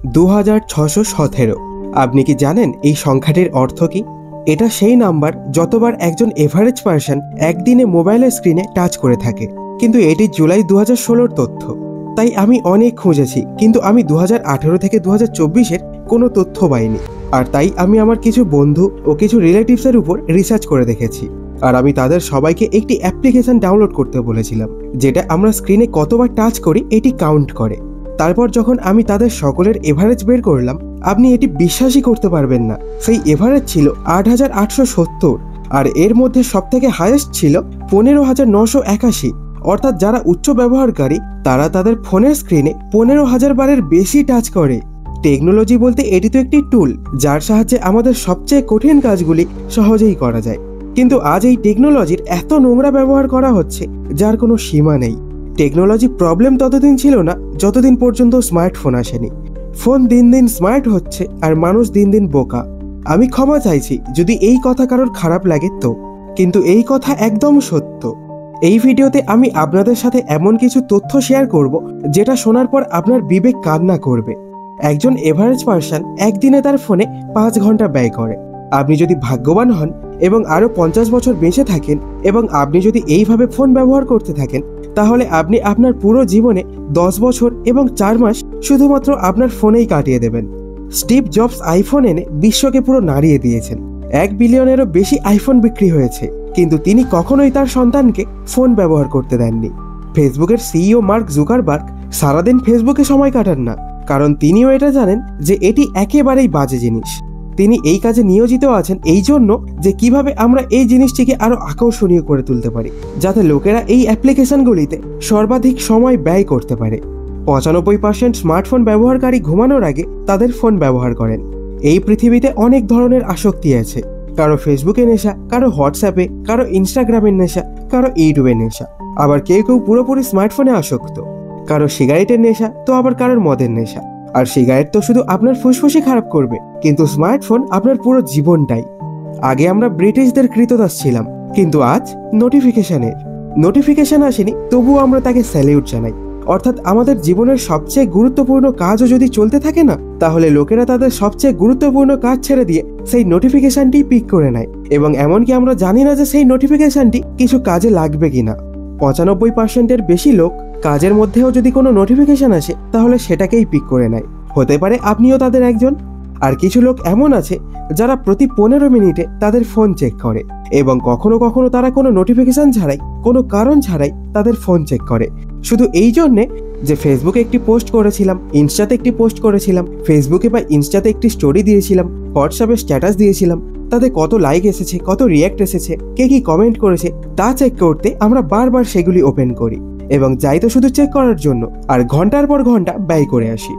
2617। আপনি কি জানেন এই সংখ্যাটির অর্থ কি? এটা সেই নাম্বার যতবার একজন এভারেজ পার্সন একদিনে মোবাইলের স্ক্রিনে টাচ করে থাকে। কিন্তু এটি জুলাই 2016 তথ্য। তাই আমি অনেক খুঁজেছি, কিন্তু আমি 2018 থেকে 2024-এর কোনো তথ্য পাইনি। আর তাই আমি আমার কিছু বন্ধু ও কিছু রিলেটিভসের উপর রিসার্চ করে দেখেছি। আর আমি তাদের সবাইকে একটি অ্যাপ্লিকেশন ডাউনলোড করতে বলেছিলাম, যেটা আমরা স্ক্রিনে কতবার টাচ করি এটি কাউন্ট করে। তারপর যখন আমি তাদের সকলের এভারেজ বের করলাম, আপনি এটি বিশ্বাসই করতে পারবেন না। সেই এভারেজ ছিল 8870, আর এর মধ্যে সবথেকে হাইয়েস্ট ছিল 15981। অর্থাৎ যারা উচ্চ ব্যবহারকারী তারা তাদের ফোনের স্ক্রিনে 15000 বারের বেশি টাচ করে। টেকনোলজি বলতে এটি তো একটি টুল, যার সাহায্যে আমাদের সবচেয়ে কঠিন কাজগুলি সহজেই করা যায়। কিন্তু আজ এই টেকনোলজির এত নোংরা ব্যবহার করা হচ্ছে যার কোনো সীমা নেই। টেকনোলজি প্রবলেম ততদিন ছিল না যতদিন পর্যন্ত স্মার্টফোন আসেনি। ফোন দিন দিন স্মার্ট হচ্ছে আর মানুষ দিন দিন বোকা। আমি ক্ষমা চাইছি যদি এই কথা কারোর খারাপ লাগে তো, কিন্তু এই কথা একদম সত্য। এই ভিডিওতে আমি আপনাদের সাথে এমন কিছু তথ্য শেয়ার করব যেটা শোনার পর আপনার বিবেক কান্না করবে। একজন এভারেজ পার্সন একদিনে তার ফোনে 5 ঘন্টা ব্যয় করে। আপনি যদি ভাগ্যবান হন এবং আরও 50 বছর বেঁচে থাকেন এবং আপনি যদি এইভাবে ফোন ব্যবহার করতে থাকেন, তাহলে আপনি আপনার পুরো জীবনে 10 বছর এবং 4 মাস শুধুমাত্র আপনার ফোনেই কাটিয়ে দেবেন। স্টিভ জবস আইফোন এনে বিশ্বকে পুরো নাড়িয়ে দিয়েছেন। 1 বিলিয়নেরও বেশি আইফোন বিক্রি হয়েছে, কিন্তু তিনি কখনোই তার সন্তানকে ফোন ব্যবহার করতে দেননি। ফেসবুকের সিইও মার্ক জুকারবার্গ সারাদিন ফেসবুকে সময় কাটান না, কারণ তিনিও এটা জানেন যে এটি একেবারেই বাজে জিনিস। তিনি এই কাজে নিয়োজিত আছেন এই জন্য যে কিভাবে আমরা এই জিনিসটিকে আরো আকর্ষণীয় করে তুলতে পারি, যাতে লোকেরা এই অ্যাপ্লিকেশনগুলিতে সর্বাধিক সময় ব্যয় করতে পারে। 95% স্মার্টফোন ব্যবহারকারী ঘুমানোর আগে তাদের ফোন ব্যবহার করেন। এই পৃথিবীতে অনেক ধরনের আসক্তি আছে। কারো ফেসবুকে নেশা, কারো হোয়াটসঅ্যাপে, কারো ইনস্টাগ্রামের নেশা, কারো ইউটিউবের নেশা, আবার কেউ কেউ পুরোপুরি স্মার্টফোনে আসক্ত। কারো সিগারেটের নেশা, তো আবার কারোর মদের নেশা। আর সিগারেট তো শুধু আপনার ফুসফুসই খারাপ করবে, কিন্তু স্মার্টফোন আপনার পুরো জীবনটাই। আগে আমরা ব্রিটিশদের কৃতদাস ছিলাম, কিন্তু আজ নোটিফিকেশন আসেনি তবুও আমরা তাকে স্যালিউট জানাই। অর্থাৎ আমাদের জীবনের সবচেয়ে গুরুত্বপূর্ণ কাজও যদি চলতে থাকে না, তাহলে লোকেরা তাদের সবচেয়ে গুরুত্বপূর্ণ কাজ ছেড়ে দিয়ে সেই নোটিফিকেশনটি পিক করে নেয়, এবং এমনকি আমরা জানি না যে সেই নোটিফিকেশনটি কিছু কাজে লাগবে কিনা। 95%-এর বেশি লোক কাজের মধ্যেও যদি কোনো নোটিফিকেশন আসে তাহলে সেটাকেই পিক করে নেয়। হতে পারে আপনিও তাদের একজন। আর কিছু লোক এমন আছে যারা প্রতি 15 মিনিটে তাদের ফোন চেক করে, এবং কখনো কখনো তারা কোনো নোটিফিকেশন ছাড়াই, কোনো কারণ ছাড়াই তাদের ফোন চেক করে, শুধু এই জন্যে যে ফেসবুকে একটি পোস্ট করেছিলাম, ইনস্টাতে একটি পোস্ট করেছিলাম, ফেসবুকে বা ইনস্টাতে একটি স্টোরি দিয়েছিলাম, হোয়াটসঅ্যাপে স্ট্যাটাস দিয়েছিলাম, তাতে কত লাইক এসেছে, কত রিয়াক্ট এসেছে, কে কি কমেন্ট করেছে তা চেক করতে আমরা বারবার সেগুলি ওপেন করি, এবং যাই তো শুধু চেক করার জন্য, আর ঘন্টার পর ঘন্টা ব্যয় করে আসি।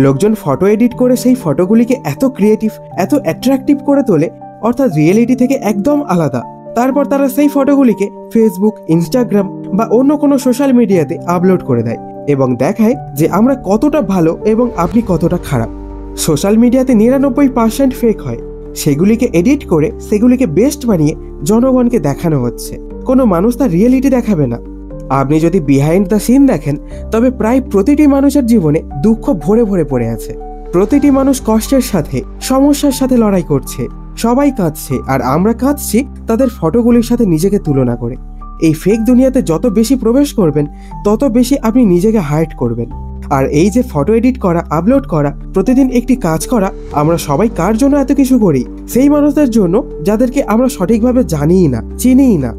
লোকজন ফটো এডিট করে সেই ফটোগুলিকে এত ক্রিয়েটিভ, এত অ্যাট্রাকটিভ করে তোলে, অর্থাৎ রিয়েলিটি থেকে একদম আলাদা। তারপর তারা সেই ফটোগুলিকে ফেসবুক, ইনস্টাগ্রাম বা অন্য কোনো সোশ্যাল মিডিয়াতে আপলোড করে দেয় এবং দেখায় যে আমরা কতটা ভালো এবং আপনি কতটা খারাপ। সোশ্যাল মিডিয়াতে 99% ফেক হয়। সেগুলিকে এডিট করে সেগুলিকে বেস্ট বানিয়ে জনগণকে দেখানো হচ্ছে। কোনো মানুষ তার রিয়েলিটি দেখাবে না। আপনি যদি বিহাইন্ড দ্য সিন দেখেন, তবে প্রায় প্রতিটি মানুষের জীবনে দুঃখ ভরে ভরে পড়ে আছে। প্রতিটি মানুষ কষ্টের সাথে, সমস্যার সাথে লড়াই করছে। সবাই কাঁদছে, আর আমরা কাঁদছি তাদের ফটোগুলির সাথে নিজেকে তুলনা করে। এই ফেক দুনিয়াতে যত বেশি প্রবেশ করবেন, তত বেশি আপনি নিজেকে হাইড করবেন। আর এই যে ফটো এডিট করা, আপলোড করা, প্রতিদিন একটি কাজ করা, আমরা সবাই কার জন্য এত কিছু করি? সেই মানুষদের জন্য যাদেরকে আমরা সঠিকভাবে জানিই না, চিনিই না।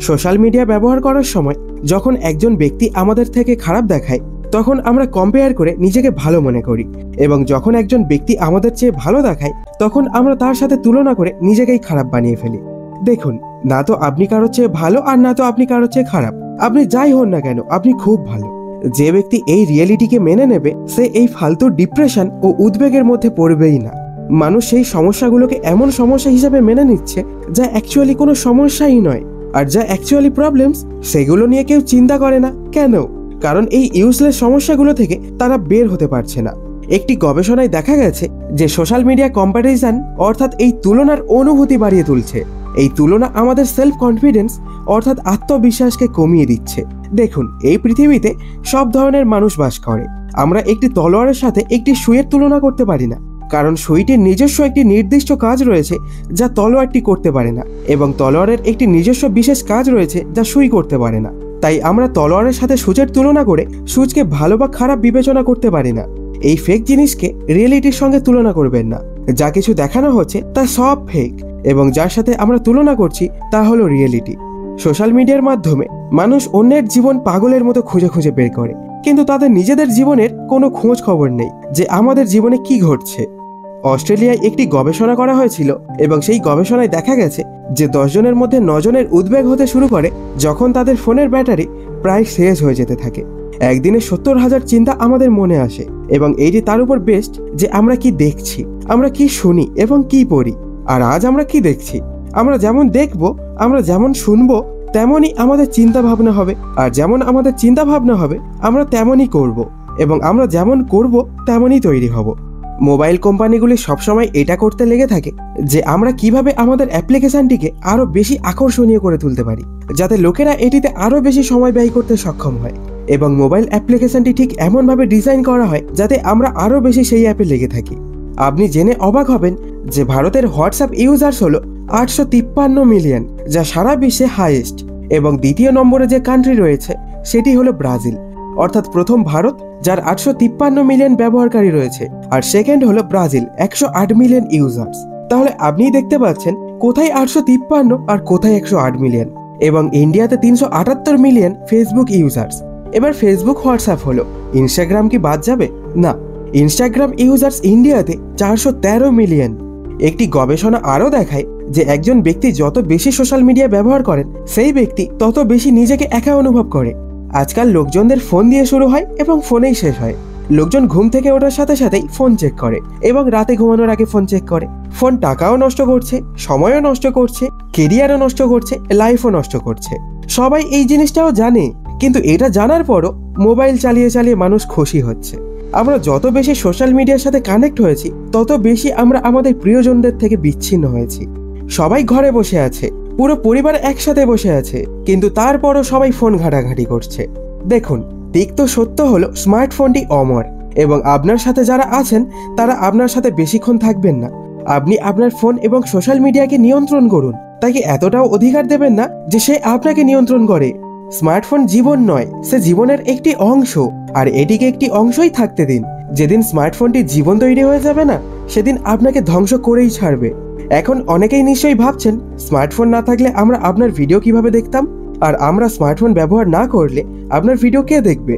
সোশ্যাল মিডিয়া ব্যবহার করার সময় যখন একজন ব্যক্তি আমাদের থেকে খারাপ দেখায়, তখন আমরা কম্পেয়ার করে নিজেকে ভালো মনে করি, এবং যখন একজন ব্যক্তি আমাদের চেয়ে ভালো দেখায়, তখন আমরা তার সাথে তুলনা করে নিজেকেই খারাপ বানিয়ে ফেলি। দেখুন, না তো আপনি কারোর চেয়ে ভালো, আর না তো আপনি কারোর চেয়ে খারাপ। আপনি যাই হন না কেন, আপনি খুব ভালো। যে ব্যক্তি এই রিয়েলিটিকে মেনে নেবে, সে এই ফালতু ডিপ্রেশন ও উদ্বেগের মধ্যে পড়বেই না। মানুষ সেই সমস্যাগুলোকে এমন সমস্যা হিসেবে মেনে নিচ্ছে যা অ্যাকচুয়ালি কোনো সমস্যাই নয়, আর যা অ্যাকচুয়ালি প্রবলেমস, সেগুলো নিয়ে কেউ চিন্তা করে না। কেন? কারণ এই ইউজলেস সমস্যাগুলো থেকে তারা বের হতে পারছে না। একটি গবেষণায় দেখা গেছে যে সোশ্যাল মিডিয়া কম্প্যারিজন, অর্থাৎ এই তুলনার অনুভূতি বাড়িয়ে তুলছে। এই তুলনা আমাদের সেলফ কনফিডেন্স, অর্থাৎ আত্মবিশ্বাসকে কমিয়ে দিচ্ছে। দেখুন, এই পৃথিবীতে সব ধরনের মানুষ বাস করে। আমরা একটি তলোয়ারের সাথে একটি সুইয়ের তুলনা করতে পারি না, কারণ সুইটির নিজস্ব একটি নির্দিষ্ট কাজ রয়েছে যা তলোয়ারটি করতে পারে না, এবং তলোয়ারের একটি নিজস্ব বিশেষ কাজ রয়েছে যা সুই করতে পারে না। তাই আমরা তলোয়ারের সাথে সূচের তুলনা করে সূচকে ভালো বা খারাপ বিবেচনা করতে পারি না। এই ফেক জিনিসকে রিয়েলিটির সঙ্গে তুলনা করবেন না। যা কিছু দেখানো হচ্ছে তা সব ফেক, এবং যার সাথে আমরা তুলনা করছি তা হলো রিয়েলিটি। সোশ্যাল মিডিয়ার মাধ্যমে মানুষ অন্যের জীবন পাগলের মতো খুঁজে খুঁজে বের করে, কিন্তু তাদের নিজেদের জীবনের কোনো খোঁজ খবর নেই যে আমাদের জীবনে কি ঘটছে। অস্ট্রেলিয়ায় একটি গবেষণা করা হয়েছিল, এবং সেই গবেষণায় দেখা গেছে যে 10 জনের মধ্যে 9 জনের উদ্বেগ হতে শুরু করে যখন তাদের ফোনের ব্যাটারি প্রায় শেষ হয়ে যেতে থাকে। একদিনে 70,000 চিন্তা আমাদের মনে আসে, এবং এইটি তার উপর বেস্ট যে আমরা কি দেখছি, আমরা কি শুনি এবং কি পড়ি। আর আজ আমরা কি দেখছি? আমরা যেমন দেখব, আমরা যেমন শুনবো, তেমনই আমাদের চিন্তা ভাবনা হবে, আর যেমন আমাদের চিন্তা ভাবনা হবে আমরা তেমনই করব, এবং আমরা যেমন করব তেমনই তৈরি হব। মোবাইল কোম্পানিগুলি সবসময় এটা করতে লেগে থাকে যে আমরা কিভাবে আমাদের অ্যাপ্লিকেশনটিকে আরো বেশি আকর্ষণীয় করে তুলতে পারি, যাতে লোকেরা এটিতে আরো বেশি সময় ব্যয় করতে সক্ষম হয়। এবং মোবাইল অ্যাপ্লিকেশনটি ঠিক এমনভাবে ডিজাইন করা হয় যাতে আমরা আরো বেশি সেই অ্যাপে লেগে থাকি। আপনি জেনে অবাক হবেন যে ভারতের হোয়াটসঅ্যাপ ইউজার্স হলো 853 মিলিয়ন, যা সারা বিশ্বে হাইয়েস্ট। এবং দ্বিতীয় নম্বরে যে কান্ট্রি রয়েছে সেটি হলো ব্রাজিল, অর্থাৎ প্রথম ভারত যার 853 মিলিয়ন ব্যবহারকারী রয়েছে, আর সেকেন্ড হলো ব্রাজিল 108 মিলিয়ন ইউজার্স। তাহলে আপনি দেখতে পাচ্ছেন কোথায় 853 আর কোথায় 108 মিলিয়ন। এবং ইন্ডিয়াতে 378 মিলিয়ন ফেসবুক ইউজার্স। এবার ফেসবুক হোয়াটসঅ্যাপ হলো, ইনস্টাগ্রাম কি বাদ যাবে? না, ইনস্টাগ্রাম ইউজার্স ইন্ডিয়াতে 413 মিলিয়ন। একটি গবেষণা আরও দেখায় যে একজন ব্যক্তি যত বেশি সোশ্যাল মিডিয়া ব্যবহার করেন সেই ব্যক্তি তত বেশি নিজেকে একা অনুভব করে। আজকাল লোকজনদের ফোন দিয়ে শুরু হয় এবং ফোনেই শেষ হয়। লোকজন ঘুম থেকে ওঠার সাথে সাথেই ফোন চেক করে, এবং রাতে ঘুমানোর আগে ফোন চেক করে। ফোন টাকাও নষ্ট করছে, সময়ও নষ্ট করছে, কেরিয়ারও নষ্ট করছে, লাইফও নষ্ট করছে। সবাই এই জিনিসটাও জানে, কিন্তু এটা জানার পরও মোবাইল চালিয়ে চালিয়ে মানুষ খুশি হচ্ছে। আমরা যত বেশি সোশ্যাল মিডিয়ার সাথে কানেক্ট হয়েছি তত বেশি আমরা আমাদের প্রিয়জনদের থেকে বিচ্ছিন্ন হয়েছি। সবাই ঘরে বসে আছে, পুরো পরিবার একসাথে বসে আছে, কিন্তু তারপরও সবাই ফোন ঘাটাঘাটি করছে। দেখুন, তিক্ত সত্য হলো স্মার্টফোনটি অমর, এবং আপনার সাথে যারা আছেন তারা আপনার সাথে বেশিক্ষণ থাকবেন না। আপনি আপনার ফোন এবং সোশ্যাল মিডিয়াকে নিয়ন্ত্রণ করুন, তাকে এতটাও অধিকার দেবেন না যে সে আপনাকে নিয়ন্ত্রণ করে। স্মার্টফোন জীবন নয়, সে জীবনের একটি অংশ, আর এটিকে একটি অংশই থাকতে দিন। যেদিন স্মার্টফোনটি জীবন তৈরি হয়ে যাবে না, সেদিন আপনাকে ধ্বংস করেই ছাড়বে। এখন অনেকেই নিশ্চয়ই ভাবছেন, স্মার্টফোন না থাকলে আমরা আপনার ভিডিও কিভাবে দেখতাম, আর আমরা স্মার্টফোন ব্যবহার না করলে আপনার ভিডিও কে দেখবে?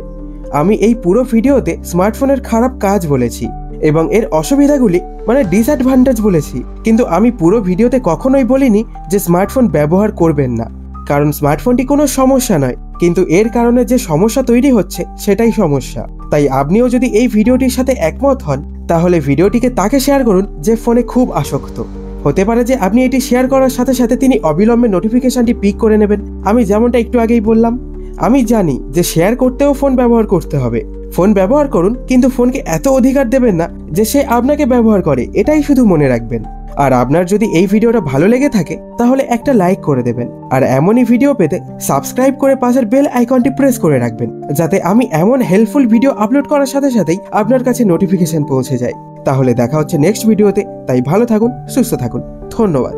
আমি এই পুরো ভিডিওতে স্মার্টফোনের খারাপ কাজ বলেছি এবং এর অসুবিধাগুলি মানে ডিসঅ্যাডভান্টেজ বলেছি, কিন্তু আমি পুরো ভিডিওতে কখনোই বলিনি যে স্মার্টফোন ব্যবহার করবেন না, কারণ স্মার্টফোনটি কোনো সমস্যা নয়, কিন্তু এর কারণে যে সমস্যা তৈরি হচ্ছে সেটাই সমস্যা। তাই আপনিও যদি এই ভিডিওটির সাথে একমত হন তাহলে ভিডিওটিকে তাকে শেয়ার করুন যে ফোনে খুব আসক্ত। হতে পারে যে আপনি এটি শেয়ার করার সাথে সাথে তিনি অবিলম্বে নোটিফিকেশনটি পিক করে নেবেন। আমি যেমনটা একটু আগেই বললাম, আমি জানি যে শেয়ার করতেও ফোন ব্যবহার করতে হবে। ফোন ব্যবহার করুন, কিন্তু ফোনকে এত অধিকার দেবেন না যে সে আপনাকে ব্যবহার করে, এটাই শুধু মনে রাখবেন। আর আপনার যদি এই ভিডিওটা ভালো লেগে থাকে তাহলে একটা লাইক করে দেবেন, আর এমনই ভিডিও পেতে সাবস্ক্রাইব করে পাশের বেল আইকনটি প্রেস করে রাখবেন, যাতে আমি এমন হেল্পফুল ভিডিও আপলোড করার সাথে সাথেই আপনার কাছে নোটিফিকেশন পৌঁছে যায়। তাহলে দেখা হচ্ছে নেক্সট ভিডিওতে। তাই ভালো থাকুন, সুস্থ থাকুন, ধন্যবাদ।